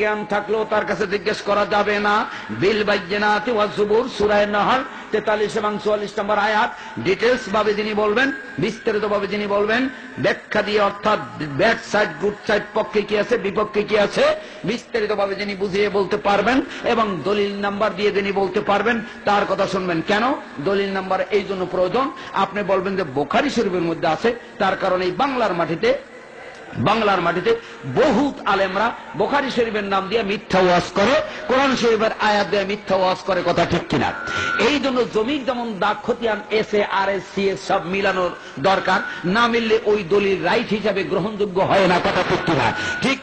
জ্ঞান থাকলেও তার কাছে জিজ্ঞেস করা যাবে না। বিল বাইয়িনাতি ওয়াজ জুবুর সূরা নাহল 43 এবং 44 নম্বর আয়াত ডিটেইলস ভাবে যিনি বলবেন, বিস্তারিত ভাবে যিনি বলবেন, ব্যাখ্যা দিয়ে, অর্থাৎ ব্যাড সাইড গুড সাইড, পক্ষে কি আছে বিপক্ষে কি আছে বিস্তারিত ভাবে যিনি বুঝিয়ে বলতে পারবেন এবং দলিল নাম্বার দিয়ে যিনি বলতে পারবেন তার কথা শুনবেন। কেন দলিল নাম্বার এই জন্য প্রয়োজন? আপনি বলবেন যে বুখারী শরীফের মধ্যে আছে, তার কারণে এই বাংলার মাটিতে বহুত আলেমরা বুখারী শরীফের নাম দিয়ে মিথ্যা ওয়াজ করে, কোরআন শরীফের আয়াত দিয়ে মিথ্যা ওয়াজ করে, কথা ঠিক কিনা? এই জন্য জমির যেমন দাগ খতিয়ান এসএ আর এস সি এস সব মিলানোর দরকার, না মিললে ওই দলিল রাইট হিসাবে গ্রহণযোগ্য হয় না, কথা ঠিক কিনা? ঠিক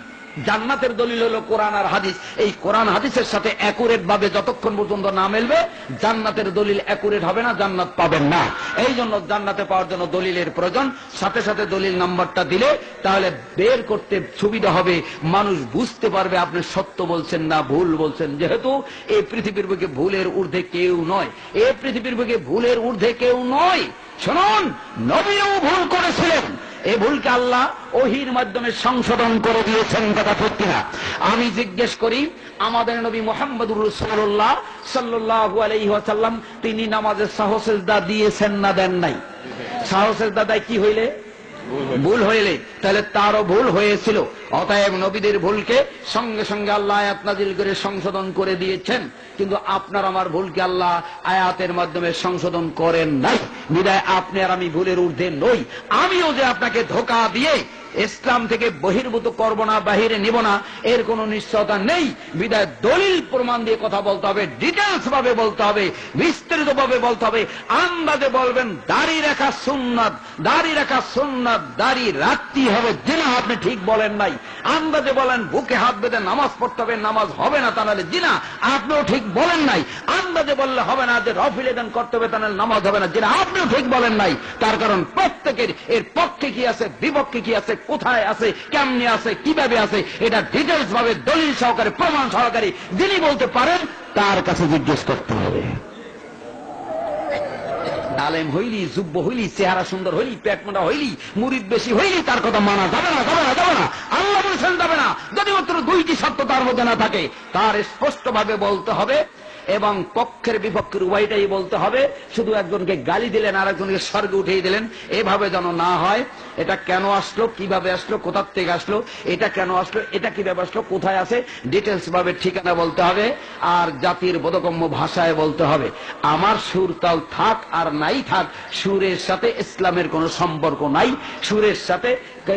জান্নাতের দলিল হলো কোরআন আর হাদিস। এই কোরআন হাদিসের সাথে অ্যাকুরেট ভাবে যতক্ষণ পর্যন্ত না মিলবে জান্নাতের দলিল অ্যাকুরেট হবে না, জান্নাত পাবেন না। এই জন্য জান্নাতে পাওয়ার জন্য দলিলের প্রয়োজন। সাথে সাথে দলিল নাম্বারটা দিলে তাহলে বের করতে সুবিধা হবে, মানুষ বুঝতে পারবে আপনি সত্য বলছেন না ভুল বলছেন। যেহেতু এই পৃথিবীর বুকে ভুলের ঊর্ধ্বে কেউ নয়, এই পৃথিবীর বুকে ভুলের ঊর্ধ্বে কেউ নয়। শুনুন, নবীও ভুল করেছিলেন, এই ভুলকে আল্লাহ ওহীর মাধ্যমে সংশোধন করে দিয়েছেন, কথা ঠিক কিনা? আমি জিজ্ঞেস করি, আমাদের নবী মুহাম্মদুর রাসূলুল্লাহ সাল্লাল্লাহু আলাইহি ওয়াসাল্লাম তিনি নামাজে সাহু সিজদা দিয়েছেন না দেন নাই? সাহু সিজদা দেয় কি হইলে? ভুল হইলে। তাহলে তারও ভুল হয়েছিল। অতএব নবীদের ভুলকে সঙ্গে সঙ্গে আল্লাহ আয়াত নাজিল করে সংশোধন করে দিয়েছেন। কিন্তু আপনার আমার ভুলকে আল্লাহ আয়াতের মাধ্যমে সংশোধন করেন নাই, বিদায় আপনি আর আমি ভুলের ঊর্ধ্বে নই। আমিও যে আপনাকে ধোঁকা দিয়ে ইসলাম থেকে বহির্ভূত করব না, বাহিরে নিব না, এর কোন নিশ্চয়তা নেই। বিদায় দলিল প্রমাণ দিয়ে কথা বলতে হবে, ডিটেলস ভাবে বলতে হবে, বিস্তারিত ভাবে বলতে হবে। আন্দাজে বলবেন দাড়ি রাখা সুন্নাত, দাড়ি রাখা সুন্নাত, দাড়ি রাখতেই হবে, জিনা আপনি ঠিক বলেন নাই। আন্দাজে বলেন বুকে হাত বেঁধে নামাজ পড়তে হবে, নামাজ হবে না, তা নাহলে জিনা, আপনিও ঠিক বলেন নাই। আন্দাজে বললে হবে না যে রফিল এদান করতে হবে, তা নাহলে নামাজ হবে না, জিনা, আপনিও ঠিক বলেন নাই। তার কারণ প্রত্যেকের এর পক্ষে কি আছে বিপক্ষে কি আছে, কোথায় আছে, কেমনে আছে, কিভাবে আছে, এটা ডিটেলস ভাবে দলিল সহকারে প্রমাণ সহকারে যিনি বলতে পারেন তার কাছে জিজ্ঞেস করতে হবে। আলেম হইলি, যুব্য হইলি, চেহারা সুন্দর হইলি, পেট মোটা হইলি, মুরিদ বেশি হইলি, তার কথা মানা যাবে না, যাবে না, যাবে না। আল্লাহ বলেছেন যাবে না, যদি মাত্র দুইটি সত্য তার মধ্যে না থাকে। তার স্পষ্ট ভাবে বলতে হবে এবং পক্ষের বিপক্ষের উভয়টাই বলতে হবে। শুধু একজনকে গালি দিলেন আর একজনকে স্বর্গে উঠিয়ে দিলেন, এভাবে যেন না হয়। এটা কেন আসলো, কিভাবে আসলো, কোথা থেকে আসলো, এটা কেন আসলো, এটা কিভাবে আসলো, কোথায় আছে, ডিটেলস ভাবে ঠিকানা বলতে হবে আর জাতির বোধগম্য ভাষায় বলতে হবে। আমার সুর তাল থাক আর নাই থাক, সুরের সাথে ইসলামের কোনো সম্পর্ক নাই, সুরের সাথে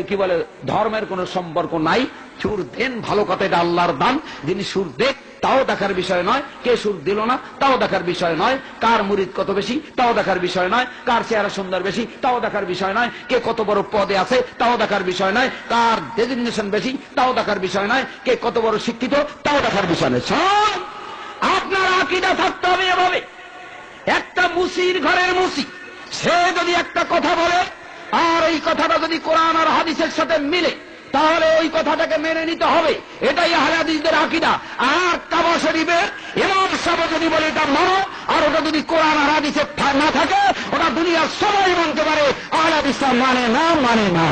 কি বলে ধর্মের কোনো সম্পর্ক নাই। সুর দেন ভালো কথা, এটা আল্লাহর দান। যিনি সুর দেখ তাও দেখার বিষয় নয়, কে সুর দিল না তাও দেখার বিষয় নয়, কার মুরিদ কত বেশি তাও দেখার বিষয় নয়, কার চেহারা সুন্দর বেশি তাও দেখার বিষয় নয়, কে কত বড় পদে আছে তাও দেখার বিষয় নয়, কার ডেজিগনেশন বেশি তাও দেখার বিষয় নয়, কে কত বড় শিক্ষিত তাও দেখার বিষয় নয়। আপনার আকীদা থাকতে হবে এভাবে। একটা মুসির ঘরের মুসি, সে যদি একটা কথা বলে আর এই কথাটা যদি কোরআন আর হাদিসের সাথে মিলে, তাহলে ওই কথাটাকে মেনে নিতে হবে। এটাই আহলে হাদিসদের আকীদা। আর কাবা শরীফের ইমাম সাহেব যদি বলে এটা মানো, আর ওটা যদি কোরআন আর হাদিসে না থাকে, ওটা দুনিয়ার সবাই মানতে পারে, আহলে হাদিস মানে না, মানে না।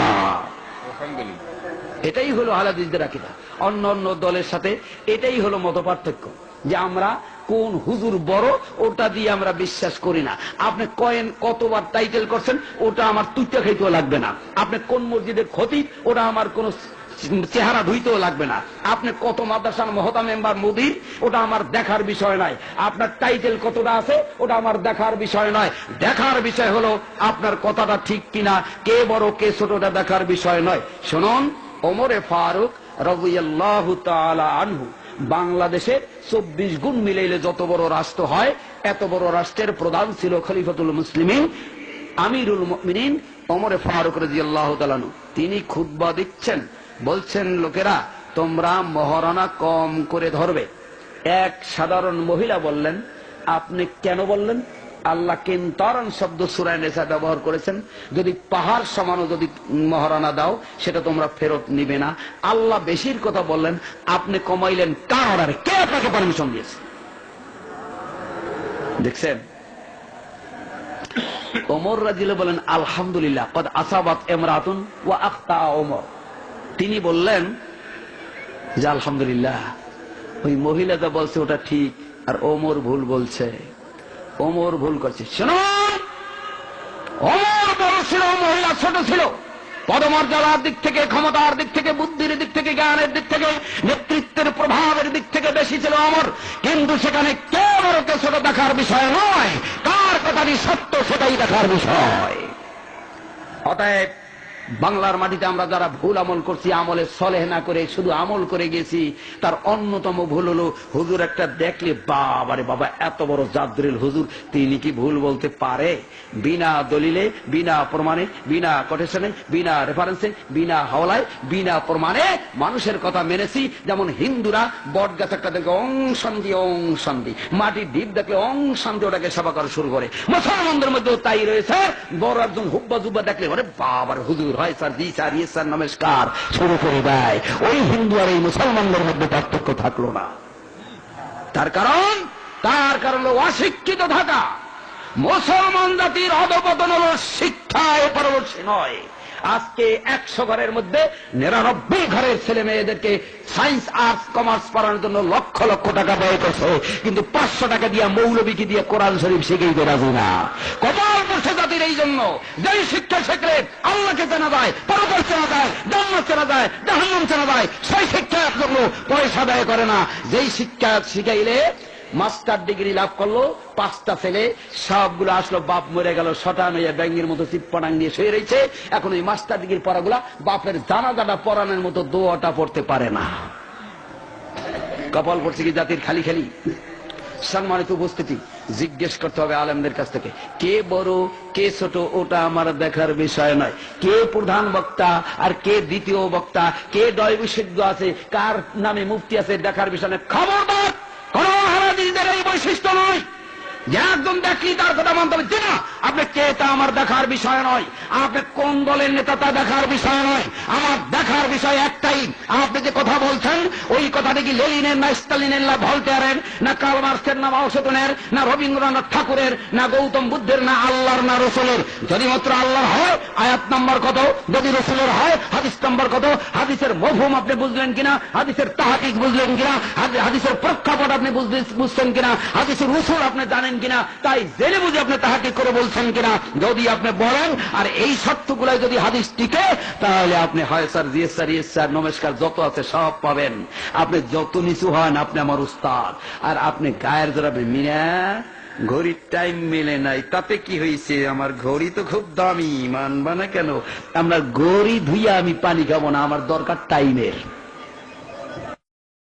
এটাই হলো আহলে হাদিসদের আকীদা। অন্য অন্য দলের সাথে এটাই হলো মতপার্থক্য, যে আমরা কোন হুজুর বড় ওটা দিয়ে আমরা বিশ্বাস করি না। আপনি কয়েন কতবার টাইটেল করছেন ওটা আমার তুইটা খাইতেও লাগবে না। আপনি কোন মসজিদের খতিব ওটা আমার কোন চেহারা ধুইতেও লাগবে না। আপনি কত মাদ্রাসার মহতা মেম্বার মুদির ওটা আমার দেখার বিষয় নয়। আপনার টাইটেল কতটা আছে ওটা আমার দেখার বিষয় নয়। দেখার বিষয় হলো আপনার কথাটা ঠিক কিনা, কে বড় কে ছোটটা দেখার বিষয় নয়। শুনুন, ওমরে ফারুক রাদিয়াল্লাহু তাআলা আনহু বাংলাদেশে 24 গুণ মিলাইলে যত বড় রাষ্ট্র হয়, এত বড় রাষ্ট্রের প্রধান ছিল খলিফাতুল মুসলিমিন আমিরুল মুমিনিন ওমরে ফারুক রাদিয়াল্লাহু তাআলা আনহু। তিনি খুতবা দিচ্ছেন, বলছেন লোকেরা তোমরা মহারণা কম করে ধরবে। এক সাধারণ মহিলা বললেন, আপনি কেন বললেন? আল্লাহ কিন্তারান শব্দ সূরা নিসা ব্যবহার করেছেন, যদি পাহাড় সমানও যদি মহারণা দাও সেটা তোমরা ফেরত নিবে না। আল্লাহ বেশির কথা বললেন, আপনি কমাইলেন কার অর্ডারে? কে আপনাকে পারমিশন দিয়েছে? দেখছেন, ওমর রাদিয়াল্লাহু বলেন আলহামদুলিল্লাহ কদ আসাবাত ইমরাতুন ওয়া আখতা ওমর। তিনি বললেন যে আলহামদুলিল্লাহ ওই মহিলাটা বলছে ওটা ঠিক, আর ওমর ভুল বলছে, ওমর ভুল করছে। শুনুন, ওমর বড় ছিল, মহিলা ছোট ছিল। পদমর্যাদার দিক থেকে, ক্ষমতার দিক থেকে, বুদ্ধির দিক থেকে, জ্ঞানের দিক থেকে, নেতৃত্বের প্রভাবের দিক থেকে বেশি ছিল ওমর। কিন্তু সেখানে কে বড়কে ছোট দেখার বিষয় নয়, কার কথাটি সত্য সেটাই দেখার বিষয়। অতএব বাংলার মাটিতে আমরা যারা ভুল আমল করছি, আমলে সলেহ না করে শুধু আমল করে গেছি, তার অন্যতম ভুল হলো হুজুর একটা দেখলে বাবারে বাবা এত বড় জাদ্রিল হুজুর, তিনি কি ভুল বলতে পারে? বিনা দলিলে, বিনা প্রমাণে, বিনা কোটেশনে, বিনা রেফারেন্সে, বিনা হাওলায়, বিনা প্রমাণে মানুষের কথা মেনেছি। যেমন হিন্দুরা বট গাছ একটা দেখলে অং শান্তি, অং শান্তি, মাটির ঢিপ দেখলে অং শান্তি, ওটাকে সেবা করা শুরু করে। মুসলমানদের মধ্যেও তাই রয়েছে। বড় একজন হুব্বা জুব্বা দেখলে ওরে বাবার হুজুর হয় স্যার, জি স্যার, ইয়ে স্যার, নমস্কার শুরু করে দেয়। ওই হিন্দু আর এই মুসলমানদের মধ্যে পার্থক্য থাকলো না। তার কারণ হলো অশিক্ষিত থাকা। মুসলমান জাতির অধঃপতন হলো শিক্ষায় পারদর্শী নয়। আজকে 100 ঘরের মধ্যে 99 ঘরের ছেলে মেয়েদেরকে সায়েন্স, আর্টস, কমার্স পড়ানোর জন্য লক্ষ লক্ষ টাকা ব্যয় করছে, কিন্তু 500 টাকা দিয়ে মৌলবীকে দিয়ে কোরআন শরীফ শিখেই তো রাজি না। কপাল করছে জাতির এই জন্য। যেই শিক্ষা শিখলে আল্লাহকে চেনা যায়, পরকাল চেনা যায়, জান্নাত চেনা যায়, জাহান্নাম চেনা যায়, সেই শিক্ষা জন্য পয়সা ব্যয় করে না। যেই শিক্ষা শিখাইলে মাস্টার ডিগ্রি লাভ করলো, 5টা ছেলে, সবগুলো আসলো, বাপ মরে গেল, শটান হয়ে ব্যাঙ্গের মতো চিপ্পানাং নিয়ে শুয়ে রয়েছে। এখন ওই মাস্টার ডিগ্রির পড়াগুলা বাপের জানাজাটা পড়ানোর মতো দোয়াটা পড়তে পারে না। কপাল পড়ছে কি জাতির খালি খালি। সম্মানিত উপস্থিতি, জিজ্ঞেস করতে হবে আলেমদের কাছ থেকে, কে বড় কে ছোট ওটা আমার দেখার বিষয় নয়। কে প্রধান বক্তা আর কে দ্বিতীয় বক্তা, কে দয়বিশুদ্ধ আছে, কার নামে মুফতি আছে, দেখার বিষয় নয়। খবরদার, কোন হাদিসের এই বৈশিষ্ট্য নয় যে একজন দেখলি তার কথা মানতে হবে। না, আপনি কে তা আমার দেখার বিষয় নয়, আপনি কোন দলের নেতা তা দেখার বিষয় নয়। আমার দেখার বিষয় একটাই, আপনি যে কথা বলছেন ওই কথাটা কি লেনিনের না স্টালিনের না ভলটেয়ারের না কার্ল মার্কসের না মাও সেতুনের না রবীন্দ্রনাথ ঠাকুরের না গৌতম বুদ্ধের না আল্লাহর না রসুলের। যদি মাত্র আল্লাহর হয় আয়াত নাম্বার কত, যদি রসুলের হয় হাদিস নাম্বার কত, হাদিসের মফহুম আপনি বুঝলেন কিনা, হাদিসের তাহকিক বুঝলেন কিনা, হাদিসের প্রেক্ষাপট আপনি বুঝছেন কিনা, হাদিসের রসুল আপনি জানেন কিনা, তাই জেনে বুঝে আপনি তাহকিক করে বলছেন কিনা। যদি আপনি বলেন আর এই শর্তগুলো যদি হাদিস টিকে, তাহলে আপনি হয় স্যার, জি স্যার, ইয়েস স্যার, নমস্কার যত আছে সব পাবেন। আপনি যত নিচু হন আপনি আমার উস্তাদ। আর আপনি গায়ের জোরাবে মিনা ঘড়ির টাইম মেলে নাই, তাতে কি হয়েছে, আমার ঘড়ি তো খুব দামি, মানবা না কেন? আমরা ঘড়ি ধুইয়া আমি পানি খাবো না, আমার দরকার টাইমের।